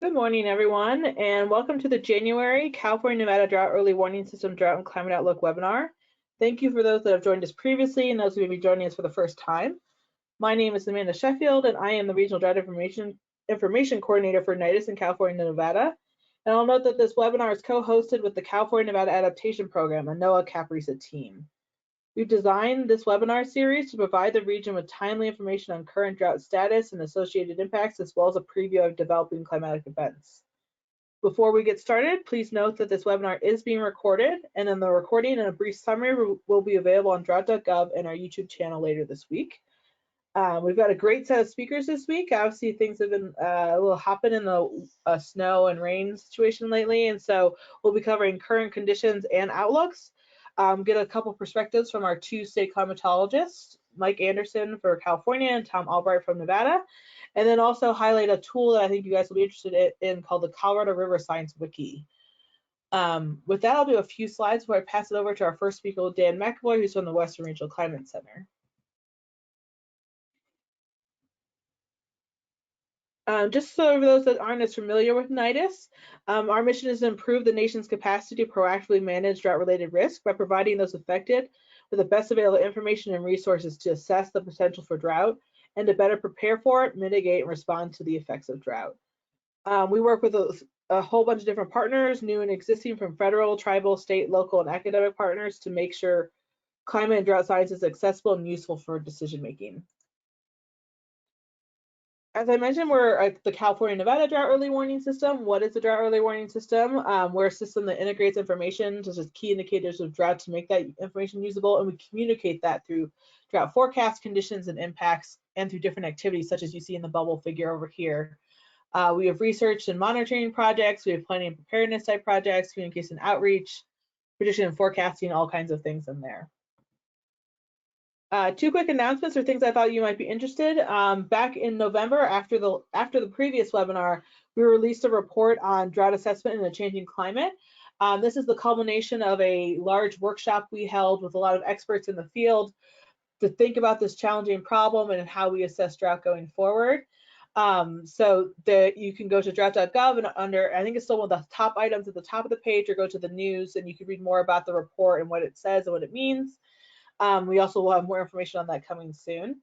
Good morning, everyone, and welcome to the January California-Nevada Drought Early Warning System Drought and Climate Outlook webinar. Thank you for those that have joined us previously and those who may be joining us for the first time. My name is Amanda Sheffield, and I am the Regional Drought Information Coordinator for NIDIS in California and Nevada. And I'll note that this webinar is co-hosted with the California-Nevada Adaptation Program, a NOAA CAPRESA team. We've designed this webinar series to provide the region with timely information on current drought status and associated impacts, as well as a preview of developing climatic events. Before we get started, please note that this webinar is being recorded, and then the recording and a brief summary will be available on drought.gov and our YouTube channel later this week. We've got a great set of speakers this week. Obviously, things have been a little hopping in the snow and rain situation lately, and so we'll be covering current conditions and outlooks. Get a couple perspectives from our two state climatologists, Mike Anderson for California and Tom Albright from Nevada, and then also highlight a tool that I think you guys will be interested in called the Colorado River Science Wiki. With that, I'll do a few slides before I pass it over to our first speaker, Dan McAvoy, who's from the Western Regional Climate Center. Just so for those that aren't as familiar with NIDIS, our mission is to improve the nation's capacity to proactively manage drought-related risk by providing those affected with the best available information and resources to assess the potential for drought and to better prepare for it, mitigate, and respond to the effects of drought. We work with a whole bunch of different partners, new and existing, from federal, tribal, state, local, and academic partners to make sure climate and drought science is accessible and useful for decision making. As I mentioned, we're at the California-Nevada Drought Early Warning System. What is the Drought Early Warning System? We're a system that integrates information such as key indicators of drought to make that information usable, and we communicate that through drought forecast conditions and impacts and through different activities such as you see in the bubble figure over here. We have research and monitoring projects, we have planning and preparedness type projects, communication outreach, prediction and forecasting, all kinds of things in there. Two quick announcements or things I thought you might be interested. Back in November, after the previous webinar, we released a report on drought assessment in a changing climate. This is the culmination of a large workshop we held with a lot of experts in the field to think about this challenging problem and how we assess drought going forward. So you can go to drought.gov and under, I think it's still one of the top items at the top of the page, or go to the news and you can read more about the report and what it says and what it means. We also will have more information on that coming soon.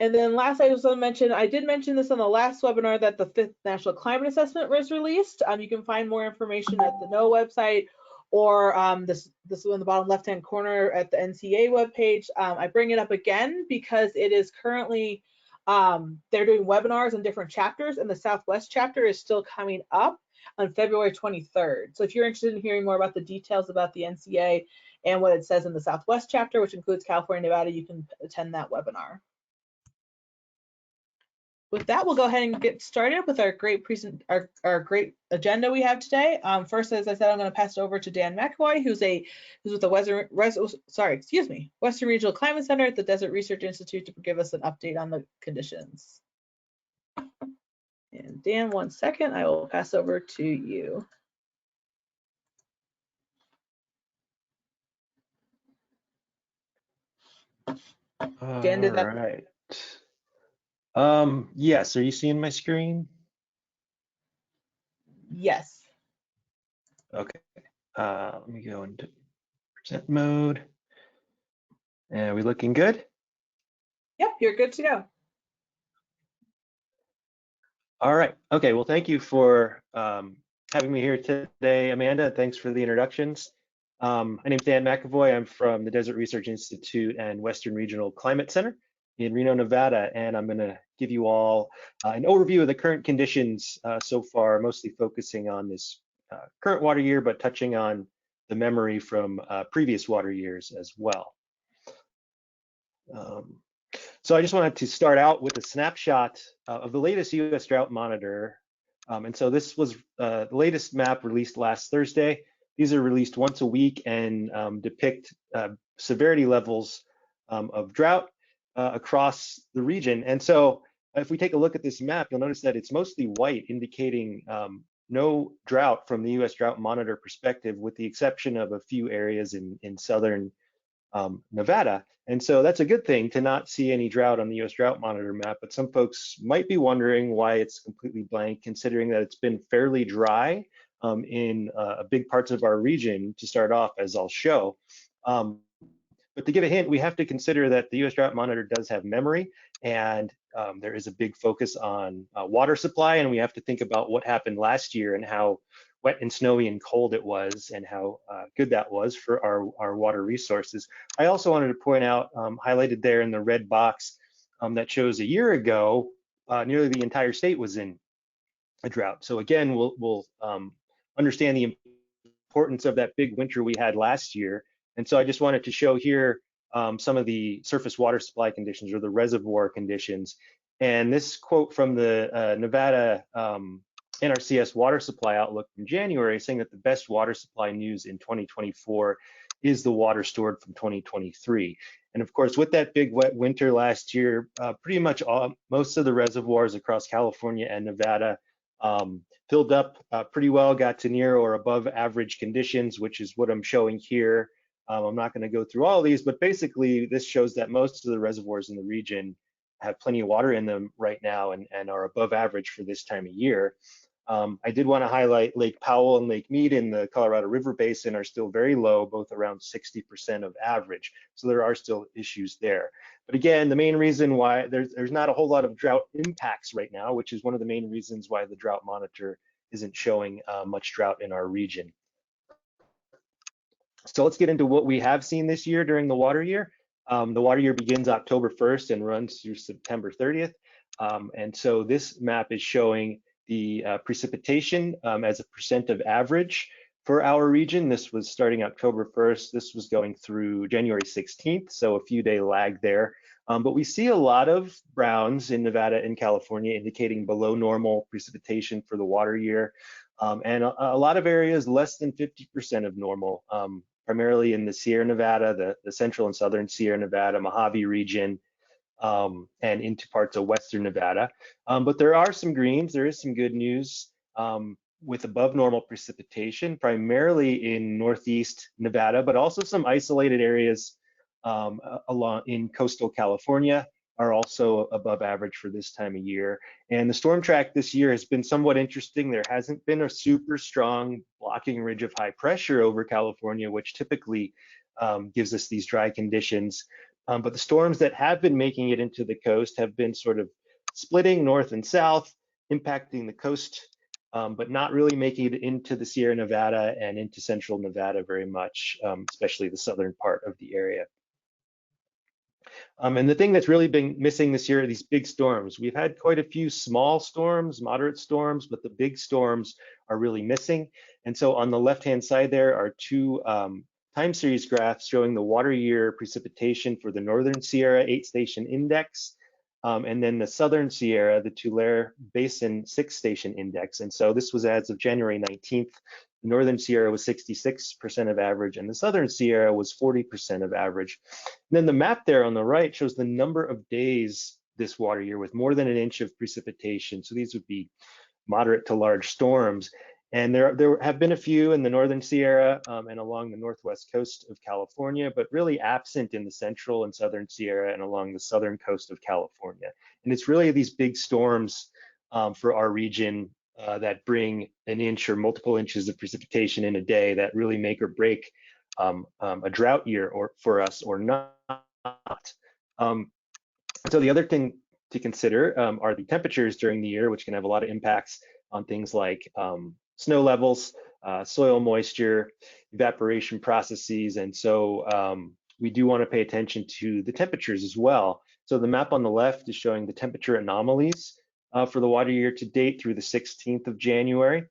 And then last, I just want to mention, I did mention this on the last webinar that the 5th National Climate Assessment was released. You can find more information at the NOAA website, or this is in the bottom left-hand corner at the NCA webpage. I bring it up again because it is currently, they're doing webinars on different chapters, and the Southwest chapter is still coming up on February 23rd. So if you're interested in hearing more about the details about the NCA and what it says in the Southwest chapter, which includes California, Nevada, you can attend that webinar. With that, we'll go ahead and get started with our great great agenda we have today. First, as I said, I'm going to pass it over to Dan McAvoy, who's with the Western Regional Climate Center at the Desert Research Institute, to give us an update on the conditions. And Dan, 1 second, I will pass over to you. Dan, did that? All right. Yes, are you seeing my screen? Yes. Okay. Let me go into present mode. And are we looking good? Yep, you're good to go. All right. Okay, well, thank you for having me here today, Amanda. Thanks for the introductions. My name's Dan McAvoy. I'm from the Desert Research Institute and Western Regional Climate Center in Reno, Nevada, and I'm going to give you all an overview of the current conditions so far, mostly focusing on this current water year, but touching on the memory from previous water years as well. So I just wanted to start out with a snapshot of the latest U.S. drought monitor. And so this was the latest map released last Thursday. These are released once a week and depict severity levels of drought across the region. And so if we take a look at this map, you'll notice that it's mostly white, indicating no drought from the U.S. drought monitor perspective, with the exception of a few areas in southern Nevada. And so that's a good thing to not see any drought on the US Drought Monitor map, but some folks might be wondering why it's completely blank, considering that it's been fairly dry in big parts of our region to start off, as I'll show. But to give a hint, we have to consider that the US Drought Monitor does have memory, and there is a big focus on water supply, and we have to think about what happened last year and how wet and snowy and cold it was, and how good that was for our water resources. I also wanted to point out, highlighted there in the red box, that shows a year ago, nearly the entire state was in a drought. So again, we'll understand the importance of that big winter we had last year. And so I just wanted to show here some of the surface water supply conditions, or the reservoir conditions. And this quote from the Nevada NRCS water supply outlook from January, saying that the best water supply news in 2024 is the water stored from 2023. And of course, with that big wet winter last year, pretty much most of the reservoirs across California and Nevada filled up pretty well, got to near or above average conditions, which is what I'm showing here. I'm not going to go through all of these, but basically this shows that most of the reservoirs in the region have plenty of water in them right now, and are above average for this time of year. I did want to highlight Lake Powell and Lake Mead in the Colorado River Basin are still very low, both around 60% of average. So there are still issues there. But again, the main reason why there's not a whole lot of drought impacts right now, which is one of the main reasons why the drought monitor isn't showing much drought in our region. So let's get into what we have seen this year during the water year. The water year begins October 1st and runs through September 30th. And so this map is showing the precipitation as a percent of average for our region. This was starting October 1st. This was going through January 16th, so a few day lag there. But we see a lot of browns in Nevada and California indicating below normal precipitation for the water year. And a lot of areas less than 50% of normal, primarily in the Sierra Nevada, the central and southern Sierra Nevada, Mojave region, and into parts of western Nevada. But there are some greens. There is some good news with above normal precipitation, primarily in northeast Nevada, but also some isolated areas along in coastal California are also above average for this time of year. And the storm track this year has been somewhat interesting. There hasn't been a super strong blocking ridge of high pressure over California, which typically gives us these dry conditions. But the storms that have been making it into the coast have been sort of splitting north and south, impacting the coast, but not really making it into the Sierra Nevada and into central Nevada very much, especially the southern part of the area. And the thing that's really been missing this year are these big storms. We've had quite a few small storms, moderate storms, but the big storms are really missing. And so on the left-hand side there are two time series graphs showing the water year precipitation for the Northern Sierra 8-station index, and then the Southern Sierra, the Tulare Basin 6-station index. And so this was as of January 19th. The Northern Sierra was 66% of average, and the Southern Sierra was 40% of average. And then the map there on the right shows the number of days this water year with more than an inch of precipitation. So these would be moderate to large storms. And there have been a few in the Northern Sierra and along the northwest coast of California, but really absent in the Central and Southern Sierra and along the southern coast of California. And it's really these big storms for our region that bring an inch or multiple inches of precipitation in a day that really make or break a drought year or for us or not. So the other thing to consider are the temperatures during the year, which can have a lot of impacts on things like snow levels, soil moisture, evaporation processes. And so we do want to pay attention to the temperatures as well. So the map on the left is showing the temperature anomalies for the water year to date through the 16th of January.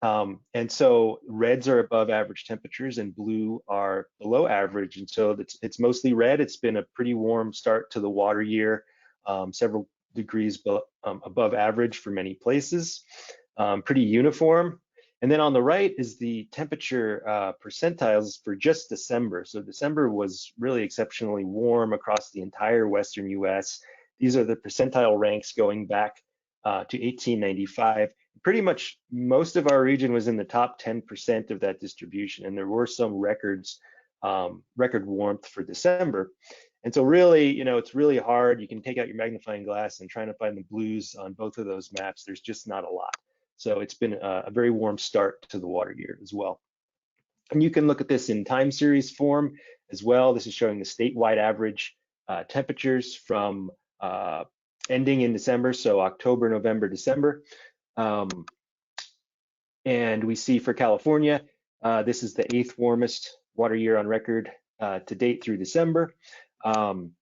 And so reds are above average temperatures and blue are below average. And so it's mostly red. It's been a pretty warm start to the water year, several degrees above average for many places, pretty uniform. And then on the right is the temperature percentiles for just December. So December was really exceptionally warm across the entire Western US. These are the percentile ranks going back to 1895. Pretty much most of our region was in the top 10% of that distribution. And there were some records record warmth for December. And so really, it's really hard. You can take out your magnifying glass and trying to find the blues on both of those maps. There's just not a lot. So it's been a very warm start to the water year as well. And you can look at this in time series form as well. This is showing the statewide average temperatures from ending in December, so October, November, December. And we see for California, this is the 8th warmest water year on record to date through December, and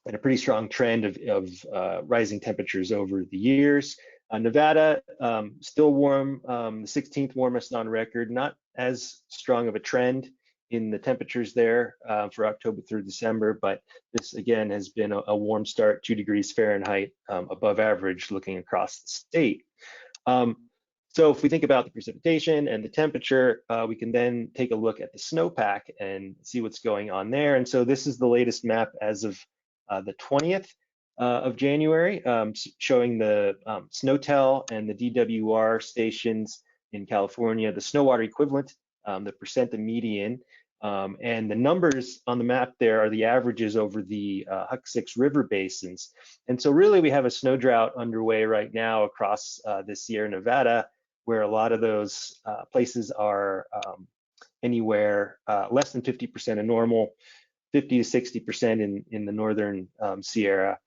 a pretty strong trend of rising temperatures over the years. Nevada, still warm, the 16th warmest on record, not as strong of a trend in the temperatures there for October through December, but this again has been a warm start, 2 degrees Fahrenheit above average looking across the state. So if we think about the precipitation and the temperature, we can then take a look at the snowpack and see what's going on there. And so this is the latest map as of the 20th of January, showing the SNOTEL and the DWR stations in California, the snow water equivalent, the percent of median, and the numbers on the map there are the averages over the Huck-Six River basins. And so really we have a snow drought underway right now across the Sierra Nevada, where a lot of those places are anywhere less than 50% of normal, 50 to 60% in the northern Sierra.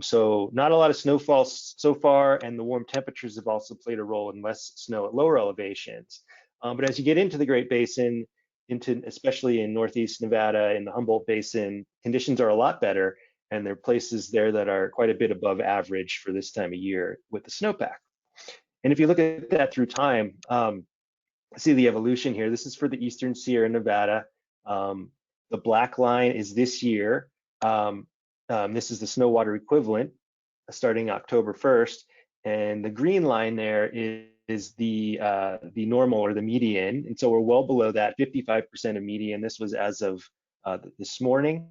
So not a lot of snowfall so far, and the warm temperatures have also played a role in less snow at lower elevations. But as you get into the Great Basin, especially in Northeast Nevada, in the Humboldt Basin, conditions are a lot better, and there are places there that are quite a bit above average for this time of year with the snowpack. And if you look at that through time, see the evolution here. This is for the Eastern Sierra Nevada. The black line is this year. This is the snow water equivalent starting October 1st. And the green line there is the normal or the median. And so we're well below that, 55% of median. This was as of this morning.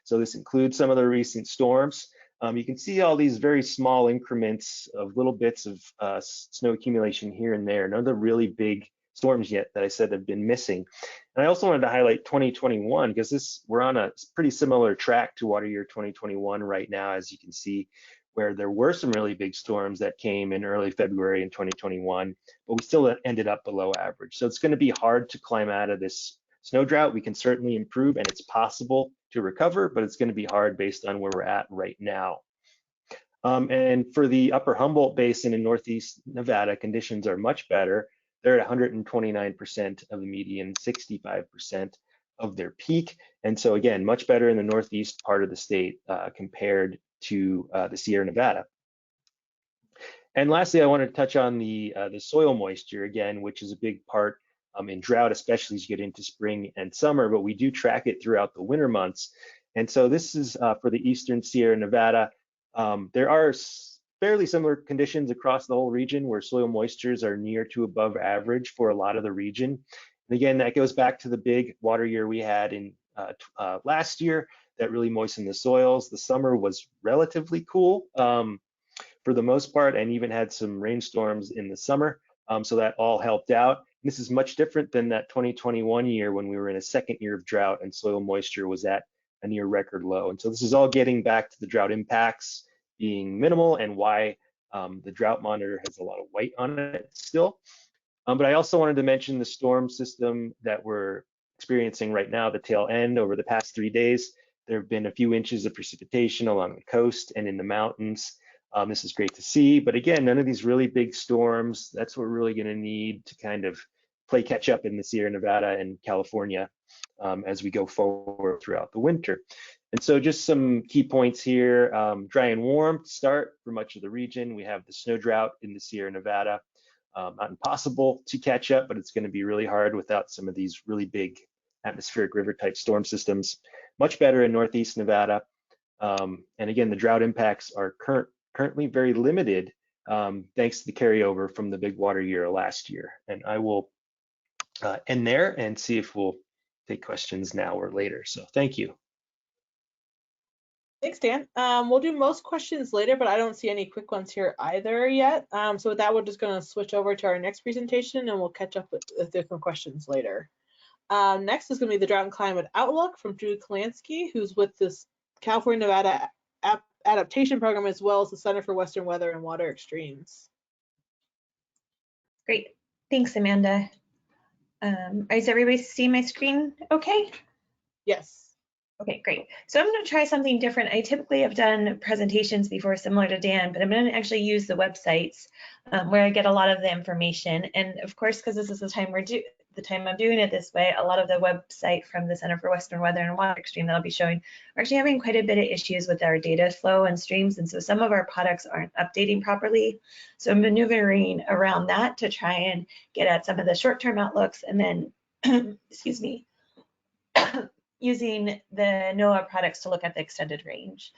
So this includes some of the recent storms. You can see all these very small increments of little bits of snow accumulation here and there. None of the really big storms yet that I said have been missing. And I also wanted to highlight 2021 because we're on a pretty similar track to water year 2021 right now, as you can see, where there were some really big storms that came in early February in 2021, but we still ended up below average. So it's going to be hard to climb out of this snow drought. We can certainly improve, and it's possible to recover, but it's going to be hard based on where we're at right now. And for the upper Humboldt Basin in Northeast Nevada, conditions are much better. They're at 129% of the median, 65% of their peak. And so again, much better in the northeast part of the state compared to the Sierra Nevada. And lastly, I want to touch on the soil moisture again, which is a big part in drought, especially as you get into spring and summer, but we do track it throughout the winter months. And so this is for the Eastern Sierra Nevada. There are fairly similar conditions across the whole region where soil moistures are near to above average for a lot of the region. And again, that goes back to the big water year we had in last year that really moistened the soils. The summer was relatively cool for the most part, and even had some rainstorms in the summer. So that all helped out. This is much different than that 2021 year when we were in a second year of drought and soil moisture was at a near record low. And so this is all getting back to the drought impacts being minimal and why the drought monitor has a lot of white on it still. But I also wanted to mention the storm system that we're experiencing right now, the tail end over the past 3 days. There have been a few inches of precipitation along the coast and in the mountains. This is great to see, but again, none of these really big storms. That's what we're really going to need to kind of play catch up in the Sierra Nevada and California as we go forward throughout the winter. And so just some key points here, dry and warm to start for much of the region. We have the snow drought in the Sierra Nevada. Not impossible to catch up, but it's going to be really hard without some of these really big atmospheric river type storm systems. Much better in Northeast Nevada. And again, the drought impacts are currently very limited thanks to the carryover from the big water year last year. And I will end there and see if we'll take questions now or later. So thank you. Thanks, Dan. We'll do most questions later, but I don't see any quick ones here either yet. So with that, we're just going to switch over to our next presentation and we'll catch up with different questions later. Next is going to be the Drought and Climate Outlook from Drew Kalansky, who's with this California Nevada Adaptation Program, as well as the Center for Western Weather and Water Extremes. Great, thanks, Amanda. Is everybody seeing my screen okay? Yes. Okay, great. So I'm going to try something different. I typically have done presentations before similar to Dan, but I'm going to actually use the websites where I get a lot of the information. And of course, because this is the time I'm doing it this way, a lot of the website from the Center for Western Weather and Water Extreme that I'll be showing are actually having quite a bit of issues with our data flow and streams. And so some of our products aren't updating properly. So I'm maneuvering around that to try and get at some of the short-term outlooks and then, excuse me, using the NOAA products to look at the extended range.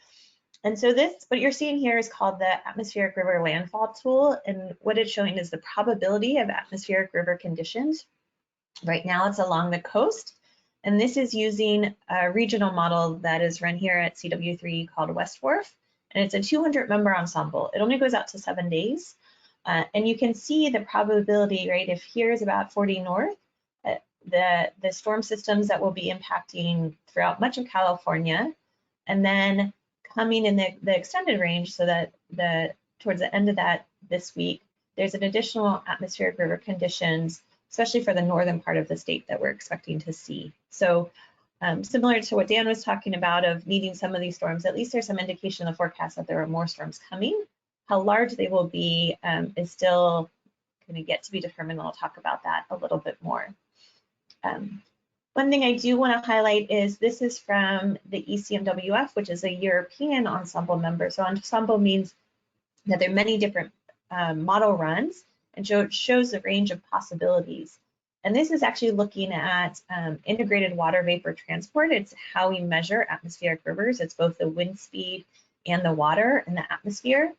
And so this, what you're seeing here is called the atmospheric river landfall tool. And what it's showing is the probability of atmospheric river conditions. Right now it's along the coast. And this is using a regional model that is run here at CW3 called Westwharf. And it's a 200-member ensemble. It only goes out to 7 days. And you can see the probability, right? If here is about 40 north, the storm systems that will be impacting throughout much of California, and then coming in the extended range, so that towards the end of that this week, there's an additional atmospheric river conditions, especially for the northern part of the state that we're expecting to see. So similar to what Dan was talking about of needing some of these storms, at least there's some indication in the forecast that there are more storms coming. How large they will be is still going to get to be determined. I'll talk about that a little bit more. One thing I do want to highlight is this is from the ECMWF, which is a European ensemble member. So ensemble means that there are many different model runs, and so it shows the range of possibilities. And this is actually looking at integrated water vapor transport. It's how we measure atmospheric rivers. It's both the wind speed and the water in the atmosphere.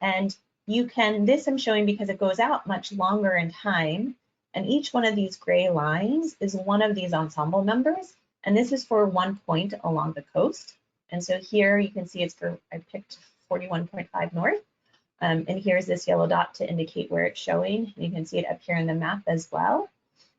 And you can, this I'm showing because it goes out much longer in time. And each one of these gray lines is one of these ensemble members. And this is for 1 point along the coast. And so here you can see it's for, I picked 41.5 north. And here's this yellow dot to indicate where it's showing. You can see it up here in the map as well.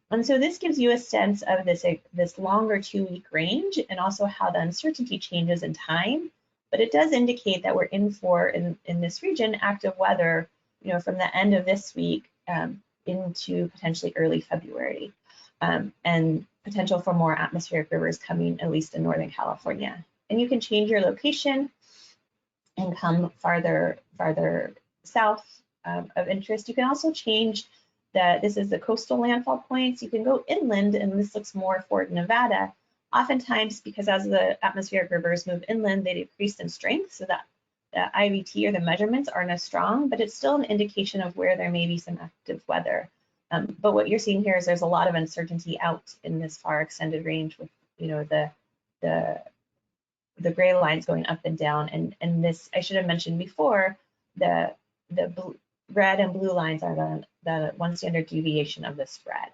And so this gives you a sense of this longer 2-week range and also how the uncertainty changes in time. But it does indicate that we're in for, in this region, active weather, you know, from the end of this week into potentially early February, and potential for more atmospheric rivers coming, at least in Northern California. And you can change your location and come farther south of interest. You can also change this is the coastal landfall points. You can go inland, and this looks more Fort Nevada. Oftentimes, because as the atmospheric rivers move inland, they decrease in strength, so that the IVT or the measurements aren't as strong, but it's still an indication of where there may be some active weather. But what you're seeing here is there's a lot of uncertainty out in this far extended range with, you know, the gray lines going up and down. And this, I should have mentioned before, the red and blue lines are the 1 standard deviation of the spread.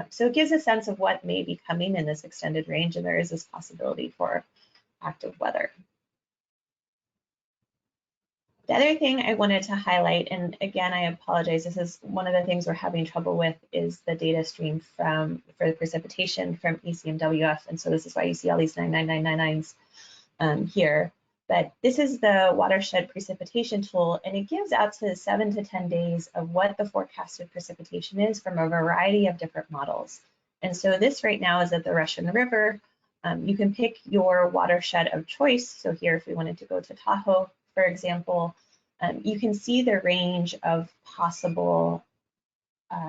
So it gives a sense of what may be coming in this extended range, and there is this possibility for active weather. The other thing I wanted to highlight, and again, I apologize, this is one of the things we're having trouble with, is the data stream for the precipitation from ECMWF. And so this is why you see all these 99999s here. But this is the watershed precipitation tool, and it gives out to 7 to 10 days of what the forecasted precipitation is from a variety of different models. And so this right now is at the Russian River. You can pick your watershed of choice. So here, if we wanted to go to Tahoe, for example, you can see the range of possible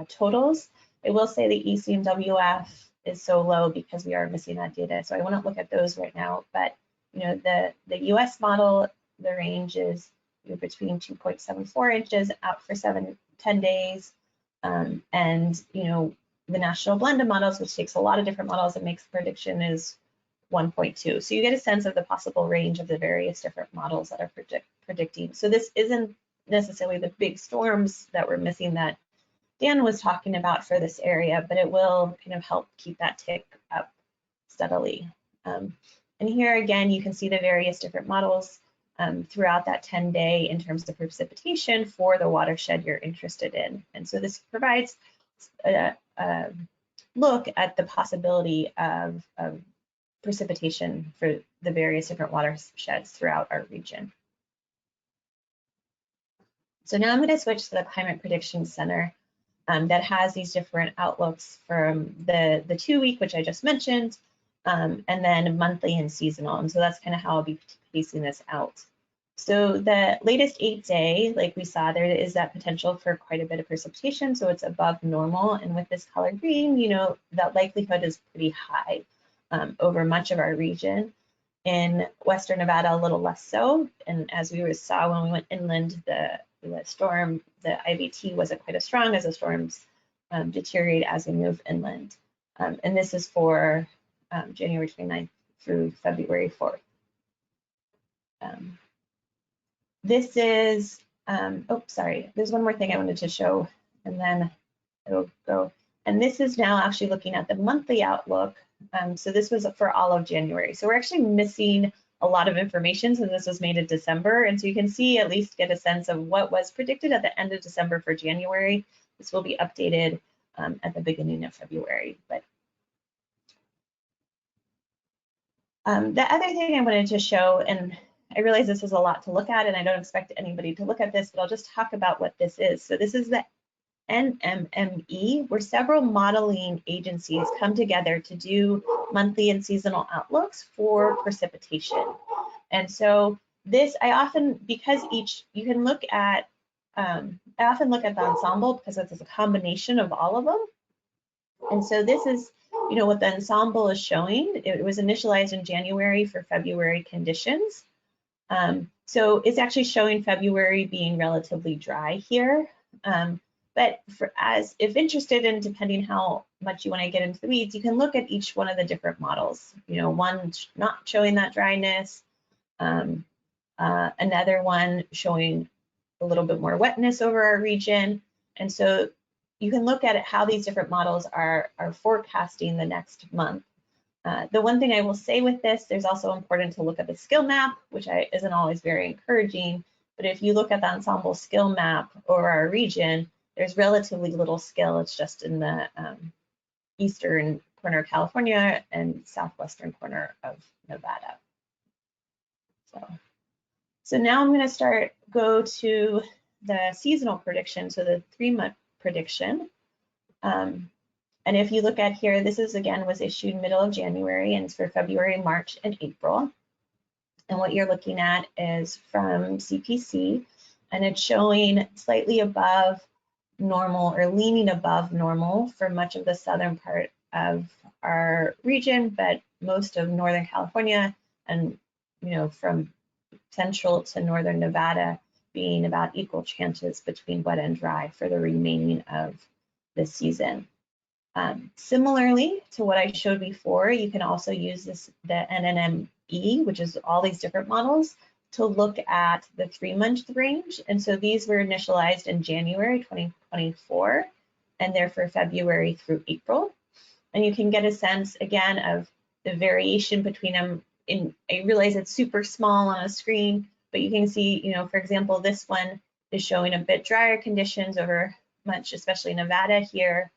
totals. I will say the ECMWF is so low because we are missing that data. So I wouldn't look at those right now, but you know, the US model, the range is between 2.74 inches out for 7-10 days. And you know, the national blended models, which takes a lot of different models and makes prediction, is 1.2. So you get a sense of the possible range of the various different models that are predicting. So this isn't necessarily the big storms that we're missing that Dan was talking about for this area, but it will kind of help keep that tick up steadily. And here again, you can see the various different models throughout that 10-day in terms of precipitation for the watershed you're interested in. And so this provides look at the possibility of precipitation for the various different watersheds throughout our region. So now I'm going to switch to the Climate Prediction Center that has these different outlooks from the 2-week, which I just mentioned, and then monthly and seasonal. And so that's kind of how I'll be pacing this out. So the latest 8-day, like we saw, there is that potential for quite a bit of precipitation, so it's above normal. And with this color green, you know, that likelihood is pretty high over much of our region. In Western Nevada, a little less so. And as we saw when we went inland, the storm, the IVT wasn't quite as strong as the storms deteriorate as we move inland. And this is for January 29th through February 4th. This is, oh, sorry, there's one more thing I wanted to show, and then it'll go. And this is now actually looking at the monthly outlook. So this was for all of January. So we're actually missing a lot of information since this was made in December. And so you can see, at least get a sense of what was predicted at the end of December for January. This will be updated at the beginning of February. But the other thing I wanted to show, and I realize this is a lot to look at, and I don't expect anybody to look at this, but I'll just talk about what this is. So this is the NMME, where several modeling agencies come together to do monthly and seasonal outlooks for precipitation. And so this, I often, because you can look at, I often look at the ensemble because it's a combination of all of them. And so this is, you know, what the ensemble is showing. It was initialized in January for February conditions. So it's actually showing February being relatively dry here. But if interested in, depending how much you want to get into the weeds, you can look at each one of the different models. You know, one not showing that dryness, another one showing a little bit more wetness over our region. And so you can look at how these different models are forecasting the next month. The one thing I will say with this, there's also important to look at the skill map, which isn't always very encouraging. But if you look at the ensemble skill map over our region, there's relatively little skill. It's just in the eastern corner of California and southwestern corner of Nevada. So now I'm going to go to the seasonal prediction, so the 3-month prediction. And if you look at here, this is again was issued middle of January, and it's for February, March, and April. And what you're looking at is from CPC, and it's showing slightly above normal or leaning above normal for much of the southern part of our region, but most of Northern California and, you know, from central to northern Nevada being about equal chances between wet and dry for the remaining of the season. Similarly to what I showed before, you can also use the NNME, which is all these different models, to look at the 3-month range. And so these were initialized in January 2024, and they're for February through April. And you can get a sense, again, of the variation between them. I realize it's super small on a screen, but you can see, you know, for example, this one is showing a bit drier conditions over much, especially Nevada here,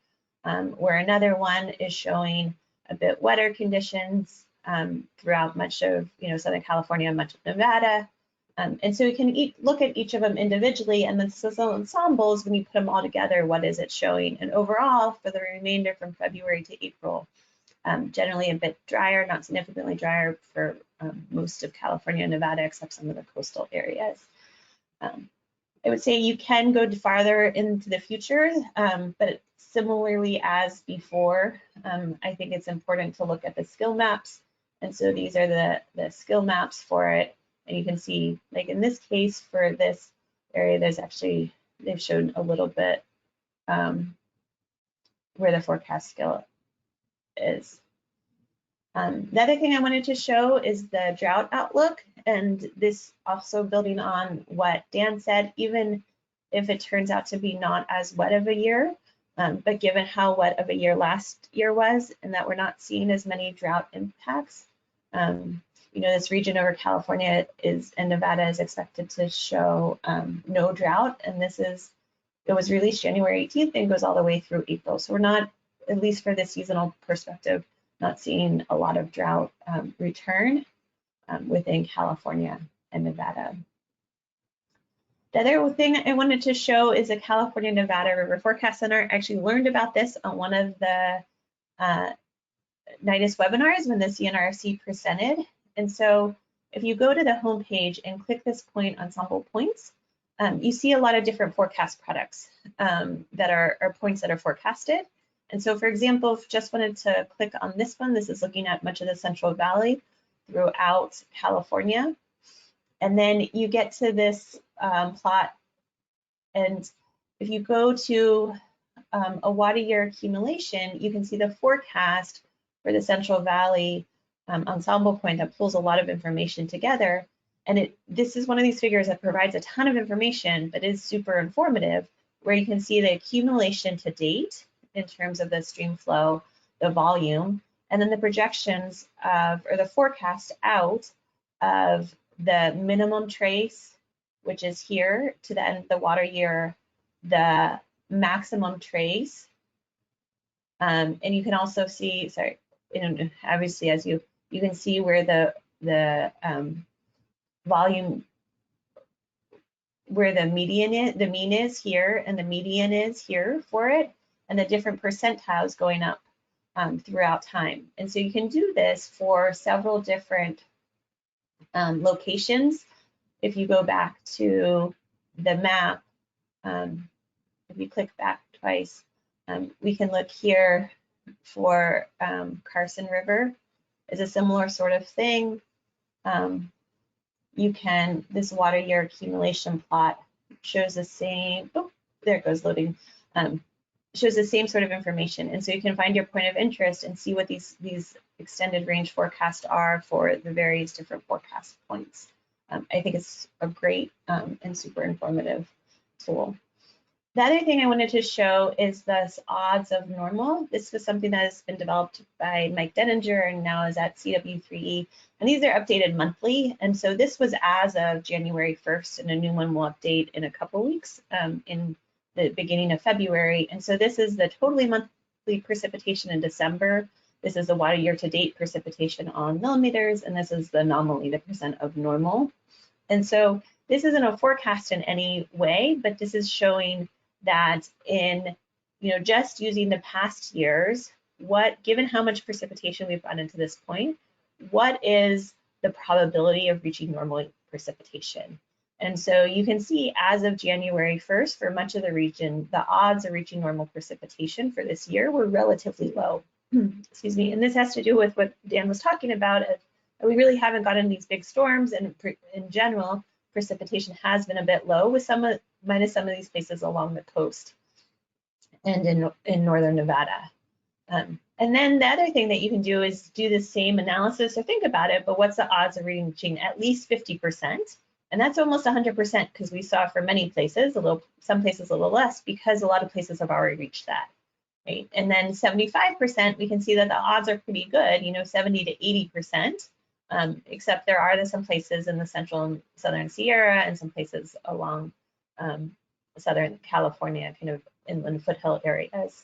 where another one is showing a bit wetter conditions throughout much of, you know, Southern California, much of Nevada. And so we can look at each of them individually, and then so ensembles, when you put them all together, what is it showing? And overall, for the remainder from February to April, generally a bit drier, not significantly drier for most of California and Nevada, except some of the coastal areas. I would say you can go farther into the future, but similarly as before, I think it's important to look at the skill maps. And so these are the skill maps for it. And you can see, like in this case, for this area, there's actually, they've shown a little bit where the forecast skill is. The other thing I wanted to show is the drought outlook, and this also building on what Dan said, even if it turns out to be not as wet of a year, but given how wet of a year last year was, and that we're not seeing as many drought impacts, you know, this region over California and Nevada is expected to show no drought, and it was released January 18th and goes all the way through April. So we're not at least for the seasonal perspective, not seeing a lot of drought return within California and Nevada. The other thing I wanted to show is the California Nevada River Forecast Center. I actually learned about this on one of the NIDIS webinars when the CNRC presented. And so if you go to the homepage and click this point, ensemble points, you see a lot of different forecast products that are points that are forecasted. And so, for example, if just wanted to click on this one, this is looking at much of the Central Valley throughout California. And then you get to this plot, and if you go to a water year accumulation, you can see the forecast for the Central Valley ensemble point that pulls a lot of information together. And this is one of these figures that provides a ton of information, but is super informative, where you can see the accumulation to date in terms of the stream flow, the volume, and then the projections of, or the forecast out of the minimum trace, which is here to the end of the water year, the maximum trace. And you can also see, sorry, obviously as you can see where the volume, where the median is, the mean is here, and the median is here for it, and the different percentiles going up throughout time. And so you can do this for several different locations. If you go back to the map, if you click back twice, we can look here for Carson River is a similar sort of thing. You can, this water year accumulation plot shows the same, oh, there it goes loading, shows the same sort of information. And so you can find your point of interest and see what these extended range forecasts are for the various different forecast points. I think it's a great and super informative tool. The other thing I wanted to show is this odds of normal. This was something that has been developed by Mike Denninger and now is at CW3E. And these are updated monthly. And so this was as of January 1st, and a new one will update in a couple weeks in the beginning of February. And so this is the totally monthly precipitation in December. This is the water year to date precipitation on millimeters, and this is the anomaly, the percent of normal. And so this isn't a forecast in any way, but this is showing that in, just using the past years, given how much precipitation we've gotten to this point, what is the probability of reaching normal precipitation? And so you can see as of January 1st, for much of the region, the odds of reaching normal precipitation for this year were relatively low. Excuse me. And this has to do with what Dan was talking about. We really haven't gotten these big storms, and in general, precipitation has been a bit low with minus some of these places along the coast and in northern Nevada. And then the other thing that you can do is do the same analysis or think about it, but what's the odds of reaching at least 50%? And that's almost 100% because we saw for many places, some places a little less, because a lot of places have already reached that, right? And then 75%, we can see that the odds are pretty good, 70 to 80%, except there are some places in the central and southern Sierra and some places along Southern California, kind of inland foothill areas.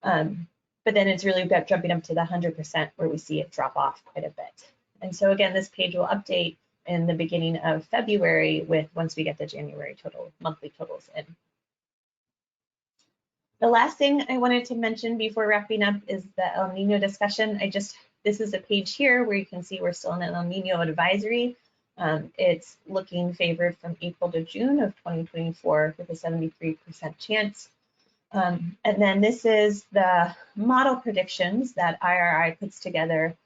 But then it's really about jumping up to the 100% where we see it drop off quite a bit. And so again, this page will update in the beginning of February once we get the January monthly totals in. The last thing I wanted to mention before wrapping up is the El Nino discussion. This is a page here where you can see we're still in an El Nino advisory. It's looking favored from April to June of 2024 with a 73% chance. And then this is the model predictions that IRI puts together.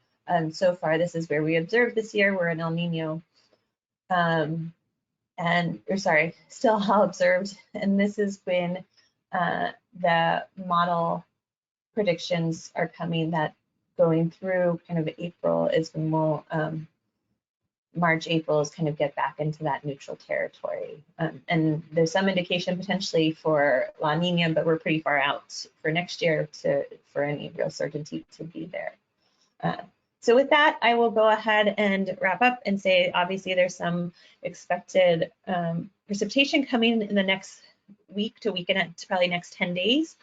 So far, this is where we observed this year. We're in El Nino, still all observed. And this is when the model predictions are coming, that going through kind of April is when we'll, March, April is kind of get back into that neutral territory. And there's some indication potentially for La Niña, but we're pretty far out for next year for any real certainty to be there. So with that, I will go ahead and wrap up and say, obviously there's some expected precipitation coming in the next week to week and probably next 10 days.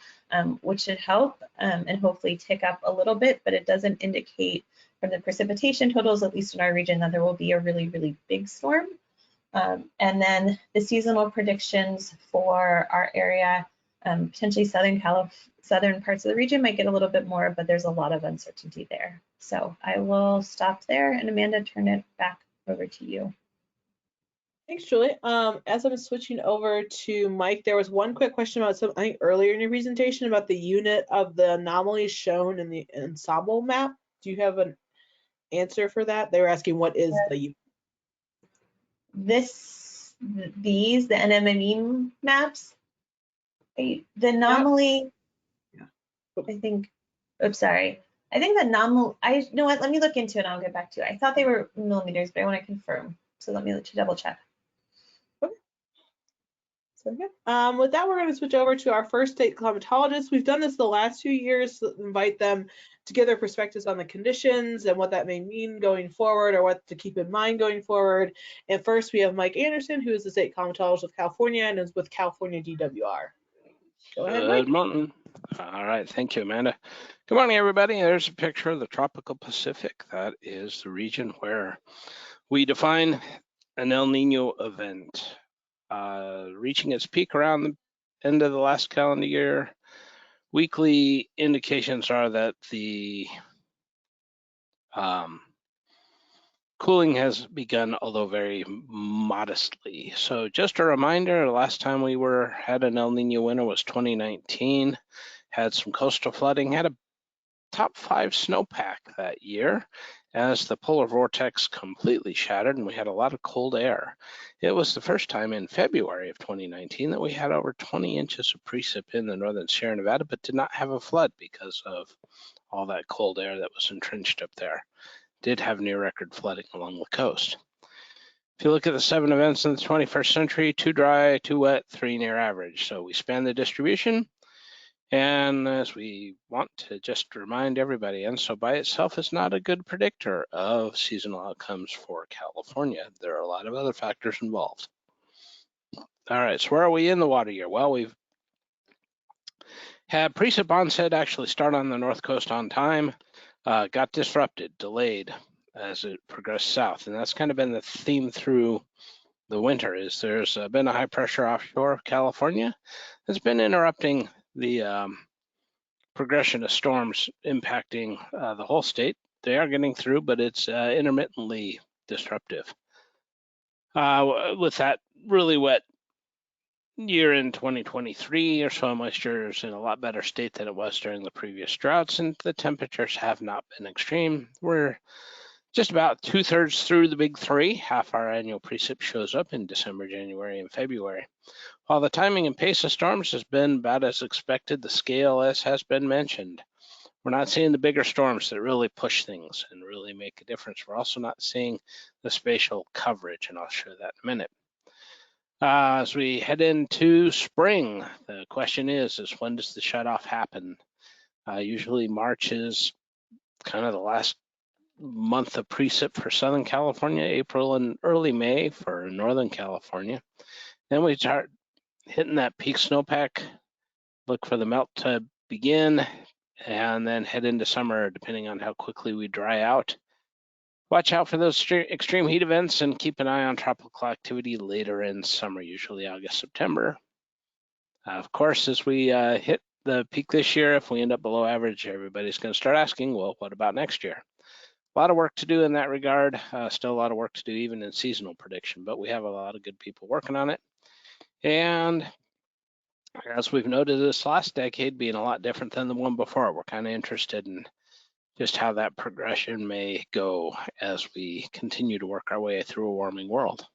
which should help and hopefully tick up a little bit, but it doesn't indicate from the precipitation totals, at least in our region, that there will be a really, really big storm. And then the seasonal predictions for our area, potentially southern parts of the region might get a little bit more, but there's a lot of uncertainty there. So I will stop there, and Amanda, turn it back over to you. Thanks, Julie. As I'm switching over to Mike, there was one quick question about something I think earlier in your presentation about the unit of the anomalies shown in the ensemble map. Do you have an answer for that? They were asking what is the unit? The NMME maps, the anomaly, yeah. I think, oops, sorry. I think the anomaly, you know what, let me look into it and I'll get back to you. I thought they were millimeters, but I want to confirm. So let me double check. Okay. So good. With that, we're going to switch over to our first state climatologists. We've done this the last few years to invite them to give their perspectives on the conditions and what that may mean going forward or what to keep in mind going forward. And first, we have Mike Anderson, who is the state climatologist of California and is with California DWR. Go ahead, Mike. Good morning. All right, thank you, Amanda. Good morning, everybody. There's a picture of the tropical Pacific. That is the region where we define an El Nino event, reaching its peak around the end of the last calendar year. Weekly indications are that the cooling has begun, although very modestly. So just a reminder, the last time we had an El Nino winter was 2019, had some coastal flooding, had a top 5 snowpack that year as the polar vortex completely shattered and we had a lot of cold air. It was the first time in February of 2019 that we had over 20 inches of precip in the northern Sierra Nevada, but did not have a flood because of all that cold air that was entrenched up there. Did have near record flooding along the coast. If you look at the 7 events in the 21st century, 2 dry, 2 wet, 3 near average. So we span the distribution. And as we want to just remind everybody, ENSO by itself is not a good predictor of seasonal outcomes for California. There are a lot of other factors involved. All right, so where are we in the water year? Well, we've had precip onset actually start on the north coast on time, got disrupted, delayed as it progressed south. And that's kind of been the theme through the winter is there's been a high pressure offshore of California that's been interrupting the progression of storms impacting the whole state. They are getting through, but it's intermittently disruptive. With that really wet year in 2023, or soil moisture is in a lot better state than it was during the previous droughts, and the temperatures have not been extreme. We're just about 2/3 through the big 3. Half our annual precip shows up in December, January, and February. While the timing and pace of storms has been about as expected, the scale, as has been mentioned, we're not seeing the bigger storms that really push things and really make a difference. We're also not seeing the spatial coverage, and I'll show that in a minute. As we head into spring, the question is when does the shutoff happen? Usually March is kind of the last month of precip for Southern California, April and early May for Northern California. Then we start hitting that peak snowpack, look for the melt to begin, and then head into summer depending on how quickly we dry out. Watch out for those extreme heat events and keep an eye on tropical activity later in summer, usually August, September. Of course, as we hit the peak this year, if we end up below average, everybody's going to start asking, well, what about next year? A lot of work to do in that regard. Still a lot of work to do even in seasonal prediction, but we have a lot of good people working on it. And as we've noted, this last decade being a lot different than the one before, we're kind of interested in just how that progression may go as we continue to work our way through a warming world.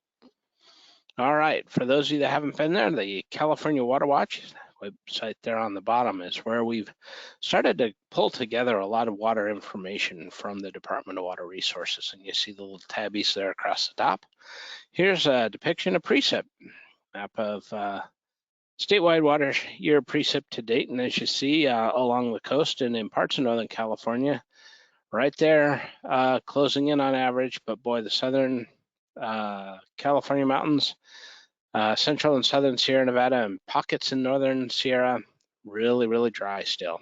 All right, for those of you that haven't been there, the California Water Watch website there on the bottom is where we've started to pull together a lot of water information from the Department of Water Resources, and you see the little tabbies there across the top. Here's a depiction of precip, map of statewide water year precip to date, and as you see along the coast and in parts of Northern California, right there, closing in on average, but boy, the Southern California mountains, Central and Southern Sierra Nevada, and pockets in Northern Sierra, really, really dry still.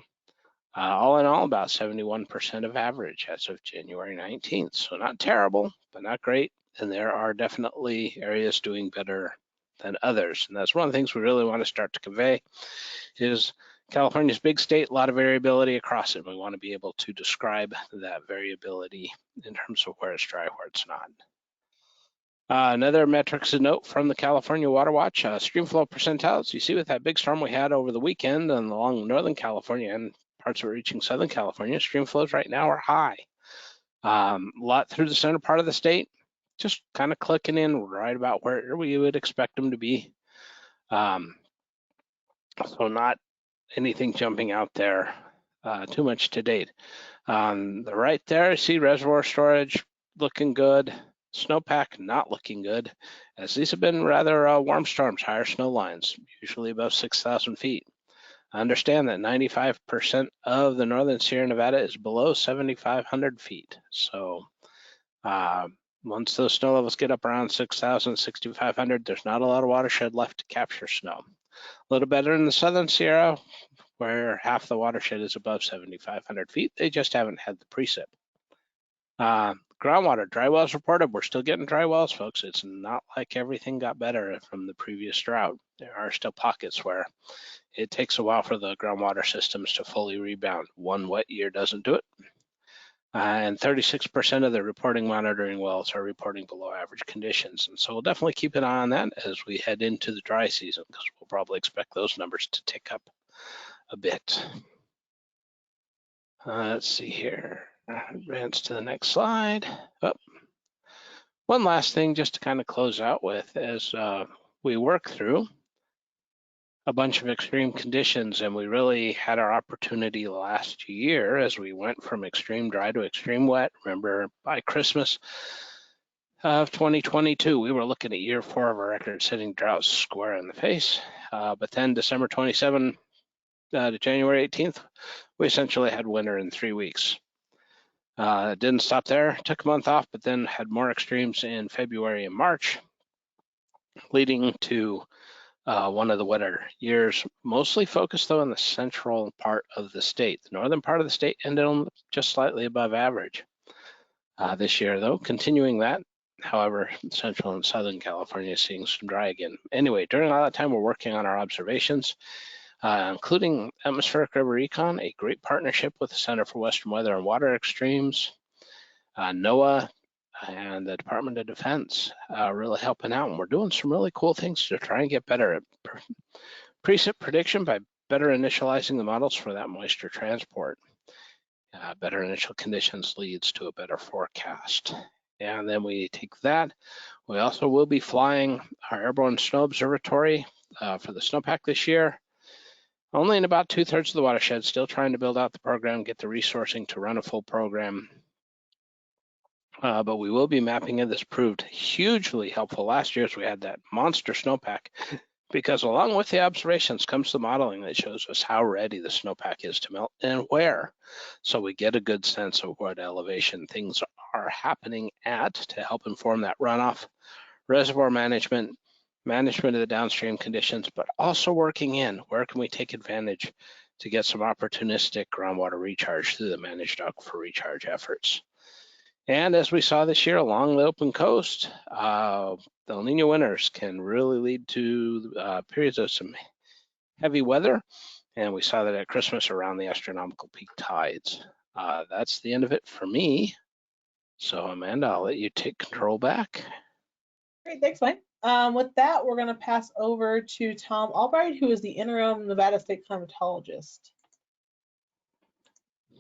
All in all, about 71% of average as of January 19th. So not terrible, but not great. And there are definitely areas doing better than others. And that's one of the things we really want to start to convey is California's a big state, a lot of variability across it. We want to be able to describe that variability in terms of where it's dry, where it's not. Another metrics to note from the California Water Watch, stream flow percentiles. You see with that big storm we had over the weekend and along Northern California and parts of it reaching Southern California, stream flows right now are high. A lot through the center part of the state, just kind of clicking in right about where we would expect them to be. So not anything jumping out there too much to date. On the right there, I see reservoir storage looking good. Snowpack not looking good, as these have been rather warm storms, higher snow lines, usually above 6,000 feet. I understand that 95% of the northern Sierra Nevada is below 7,500 feet. So once those snow levels get up around 6,000, 6,500, there's not a lot of watershed left to capture snow. A little better in the southern Sierra, where half the watershed is above 7,500 feet. They just haven't had the precip. Groundwater, dry wells reported. We're still getting dry wells, folks. It's not like everything got better from the previous drought. There are still pockets where it takes a while for the groundwater systems to fully rebound. One wet year doesn't do it. And 36% of the reporting monitoring wells are reporting below average conditions. And so we'll definitely keep an eye on that as we head into the dry season, because we'll probably expect those numbers to tick up a bit. Let's see here. Advance to the next slide. Oh. One last thing just to kind of close out with as we work through a bunch of extreme conditions, and we really had our opportunity last year as we went from extreme dry to extreme wet. Remember, by Christmas of 2022, we were looking at year 4 of our record-setting drought square in the face. But then December 27 to January 18th, we essentially had winter in 3 weeks. It didn't stop there, took a month off, but then had more extremes in February and March, leading to one of the wetter years, mostly focused though in the central part of the state. The northern part of the state ended on just slightly above average this year though, continuing that. However, Central and Southern California is seeing some dry again. Anyway, during all that time, we're working on our observations, including atmospheric river econ, a great partnership with the Center for Western Weather and Water Extremes, NOAA, and the Department of Defense really helping out. And we're doing some really cool things to try and get better at precip prediction by better initializing the models for that moisture transport. Better initial conditions leads to a better forecast. And then we take that. We also will be flying our Airborne Snow Observatory for the snowpack this year. Only in about 2/3 of the watershed, still trying to build out the program, get the resourcing to run a full program. But we will be mapping it. This proved hugely helpful last year as we had that monster snowpack, because along with the observations comes the modeling that shows us how ready the snowpack is to melt and where. So we get a good sense of what elevation things are happening at to help inform that runoff, reservoir management, management of the downstream conditions, but also working in where can we take advantage to get some opportunistic groundwater recharge through the managed aquifer recharge efforts. And as we saw this year along the open coast, the El Niño winters can really lead to periods of some heavy weather. And we saw that at Christmas around the astronomical peak tides. That's the end of it for me. So Amanda, I'll let you take control back. Great, thanks, Mike. With that, we're going to pass over to Tom Albright, who is the interim Nevada State climatologist.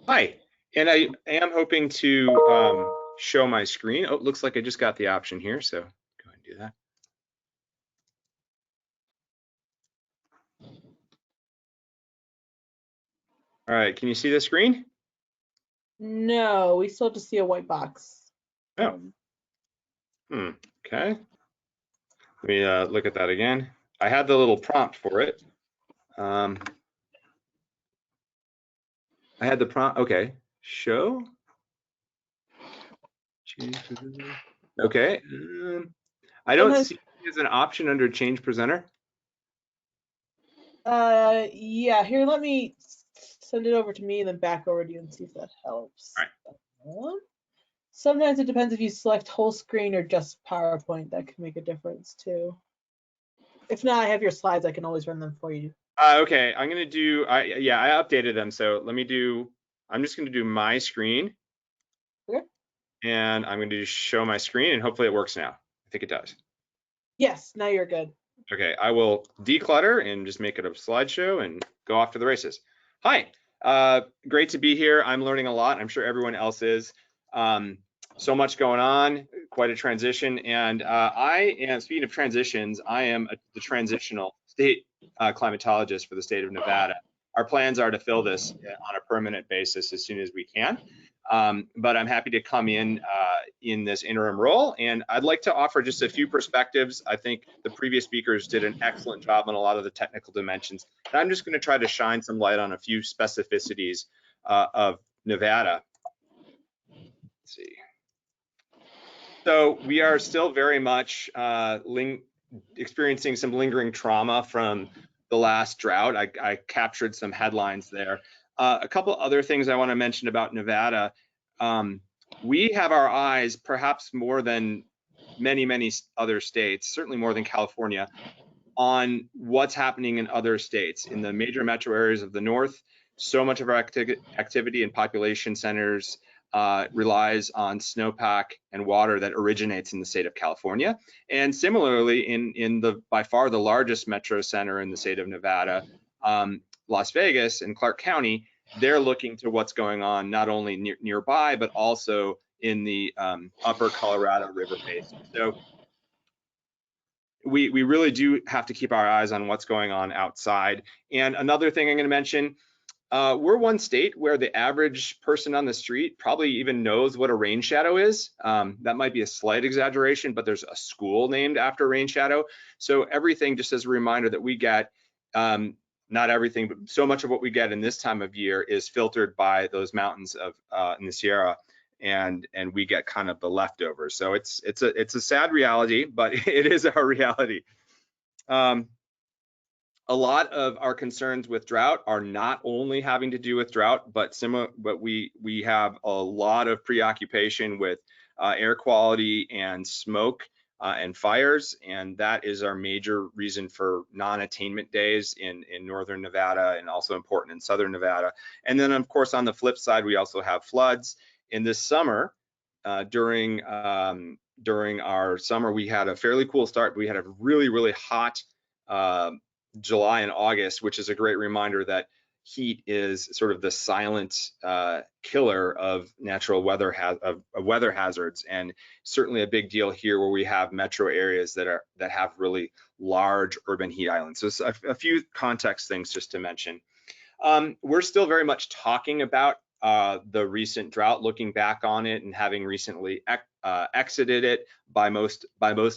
Hi, and I am hoping to show my screen. Oh, it looks like I just got the option here, so go ahead and do that. All right, can you see the screen? No, we still have to see a white box. Oh, okay. Let me look at that again. I had the little prompt for it. I had the prompt, okay. Show. Okay. I don't see it as an option under change presenter. Yeah, here, let me send it over to me and then back over to you and see if that helps. Sometimes it depends if you select whole screen or just PowerPoint. That can make a difference too. If not, I have your slides. I can always run them for you. Okay, I'm gonna do, I updated them. So I'm just gonna do my screen. Okay. And I'm gonna show my screen and hopefully it works now. I think it does. Yes, now you're good. Okay, I will declutter and just make it a slideshow and go off to the races. Hi, great to be here. I'm learning a lot. I'm sure everyone else is. So much going on, quite a transition. And I am, speaking of transitions, I am the transitional state climatologist for the state of Nevada. Our plans are to fill this on a permanent basis as soon as we can. But I'm happy to come in this interim role, and I'd like to offer just a few perspectives. I think the previous speakers did an excellent job on a lot of the technical dimensions, and I'm just going to try to shine some light on a few specificities of Nevada. Let's see. So we are still very much experiencing some lingering trauma from the last drought. I captured some headlines there. A couple other things I want to mention about Nevada. We have our eyes, perhaps more than many other states, certainly more than California, on what's happening in other states. In the major metro areas of the north, so much of our activity and population centers relies on snowpack and water that originates in the state of California. And similarly, in the by far the largest metro center in the state of Nevada, Las Vegas and Clark County, they're looking to what's going on not only nearby, but also in the upper Colorado River basin. So we really do have to keep our eyes on what's going on outside. And another thing I'm going to mention, we're one state where the average person on the street probably even knows what a rain shadow is. That might be a slight exaggeration, but there's a school named after rain shadow. So everything, just as a reminder that we get, not everything, but so much of what we get in this time of year is filtered by those mountains of in the Sierra, and we get kind of the leftovers. So it's a sad reality, but it is our reality. A lot of our concerns with drought are not only having to do with drought, but we have a lot of preoccupation with air quality and smoke and fires, and that is our major reason for non-attainment days in northern Nevada, and also important in southern Nevada. And then, of course, on the flip side, we also have floods. In this summer, during our summer, we had a fairly cool start. We had a really hot July and August, which is a great reminder that heat is sort of the silent killer of natural weather hazards, and certainly a big deal here where we have metro areas that have really large urban heat islands. So a few context things just to mention. We're still very much talking about the recent drought, looking back on it and having recently exited it by most